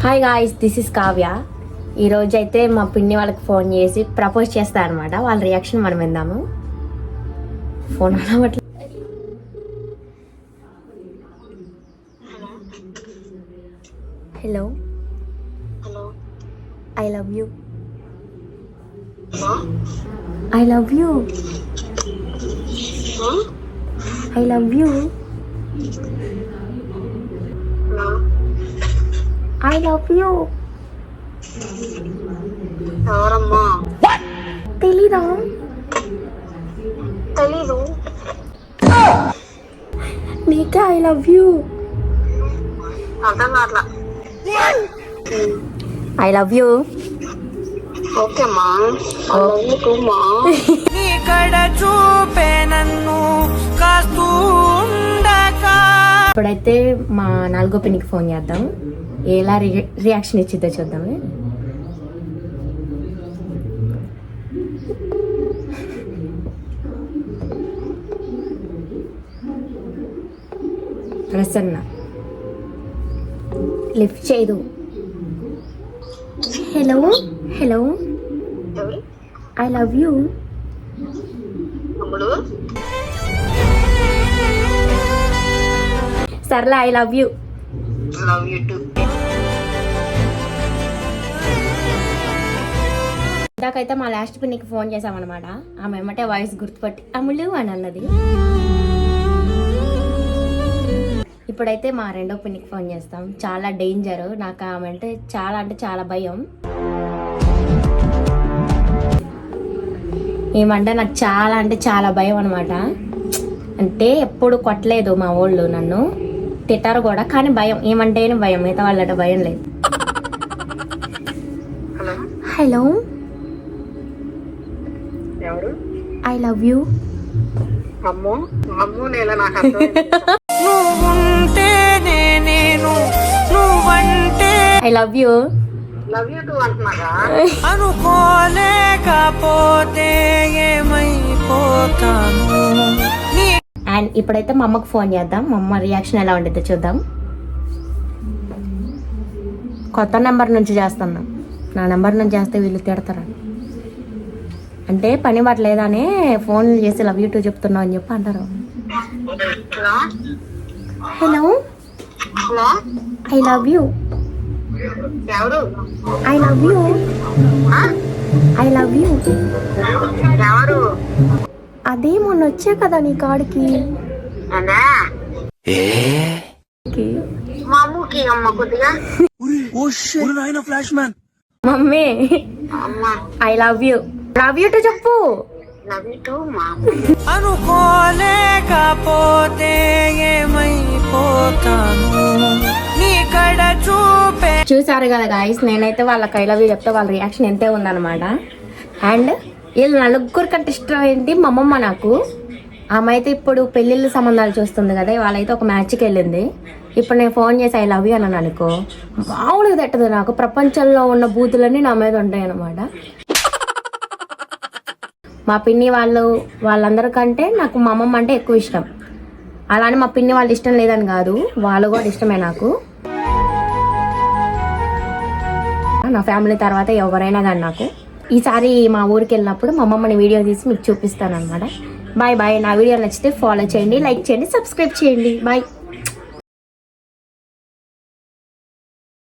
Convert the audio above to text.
Hi guys, this is Kavya. ఈరోజు అయితే మా పిన్ని వాళ్ళకి ఫోన్ చేసి ప్రపోజ్ చేస్తా అనమాట. వాళ్ళ రియాక్షన్ మనం విందాము. ఫోన్ అలవాట్లేదు. Hello I love you. I love you. I love you. I love you. ఎవరమ్మా? తెలీదా? తెలీదు. నీకే ఐ లవ్ యూ. అర్థం కావట్లా. I love you. ఓకే మా. ఐ లవ్ యూ టూ మా. నీ కడ చూపే నన్ను కాస్తుండగా. ఇప్పుడైతే మా నాలుగో పిన్నికి ఫోన్ చేద్దాం. ఎలా రియాక్షన్ ఇచ్చిద్దో చూద్దాము. ప్రసన్న లిఫ్ట్ చేయదు. Hello hello I love you. తమ్ముడు సర్లే I love you. Love you too. ఇందాకైతే మా లాస్ట్ పిన్నికి ఫోన్ చేసామన్నమాట. ఆమె ఏమంటే వాయిస్ గుర్తుపట్టి అమ్ములు అని అన్నది. ఇప్పుడైతే మా రెండో పిన్నికి ఫోన్ చేస్తాం. చాలా డేంజర్. నాకు ఆమె అంటే చాలా భయం. ఏమంటే నాకు చాలా భయం అనమాట. అంటే ఎప్పుడు కొట్టలేదు మా వాళ్ళు, నన్ను తిట్టారు కూడా, కానీ భయం. ఏమంటేనే భయం, మిగతా వాళ్ళట భయం లేదు. హలో ఎవరు? I love you. అమ్మో అమ్మో నేల నాకు అర్థం. నువ్వుంటేనే నేను, నువ్వంటే I love you. Love you two అంటున్నారా? అనుకోలేకపోతే ఏమైపోతాను. అండ్ ఇప్పుడైతే మా అమ్మకు ఫోన్ చేద్దాం. మా అమ్మ రియాక్షన్ ఎలా ఉంటుందో చూద్దాం. కొత్త నెంబర్ నుంచి చేస్తున్నాం. నా నెంబర్ నుంచి చేస్తే వీళ్ళు తిడతారు. అంటే పని పట్టలేదని ఫోన్లు చేసి లవ్ యూ టూ చెప్తున్నావు అని చెప్పి అంటారు. Hello hello I love you. ఎవరు? I love you. I love you. ఎవరు? అదే మొన్న వచ్చా కదా నీ కాడికి. అన్నా మా అమ్మకి అమ్మ కొద్దిగా మమ్మీ అమ్మా I love you. Love you to చెప్పు. లవ్ యూ టూ మా. అనుకోలేకపోతే ఏమైపోతాను. నీ కడ చూపే. చూసారు కదా గాయస్, నేనైతే వాళ్ళకి ఐ లవ్ యూ చెప్తే వాళ్ళ రియాక్షన్ ఎంతే ఉందన్నమాట. అండ్ వీళ్ళు నలుగురు కంటే ఇష్టం ఏంటి మా అమ్మమ్మ నాకు. ఆమె అయితే ఇప్పుడు పెళ్ళిళ్ళ సంబంధాలు చూస్తుంది కదా, వాళ్ళైతే ఒక మ్యాచ్కి వెళ్ళింది. ఇప్పుడు నేను ఫోన్ చేసి ఐ లవ్ యూ అన్నాను అనుకో, మామూలుగా తట్టదు నాకు. ప్రపంచంలో ఉన్న బూతులన్నీ నా మీద ఉంటాయి అన్నమాట. మా పిన్ని వాళ్ళందరికంటే నాకు మా అమ్మమ్మ అంటే ఎక్కువ ఇష్టం. అలానే మా పిన్ని వాళ్ళు ఇష్టం లేదని కాదు, వాళ్ళు కూడా ఇష్టమే నాకు. నా ఫ్యామిలీ తర్వాత ఎవరైనా కానీ నాకు. ఈసారి మా ఊరికి వెళ్ళినప్పుడు మా అమ్మమ్మని వీడియో తీసి మీకు చూపిస్తాను అనమాట. Bye bye. నా వీడియో నచ్చితే ఫాలో చేయండి, లైక్ చేయండి, సబ్స్క్రైబ్ చేయండి. బాయ్.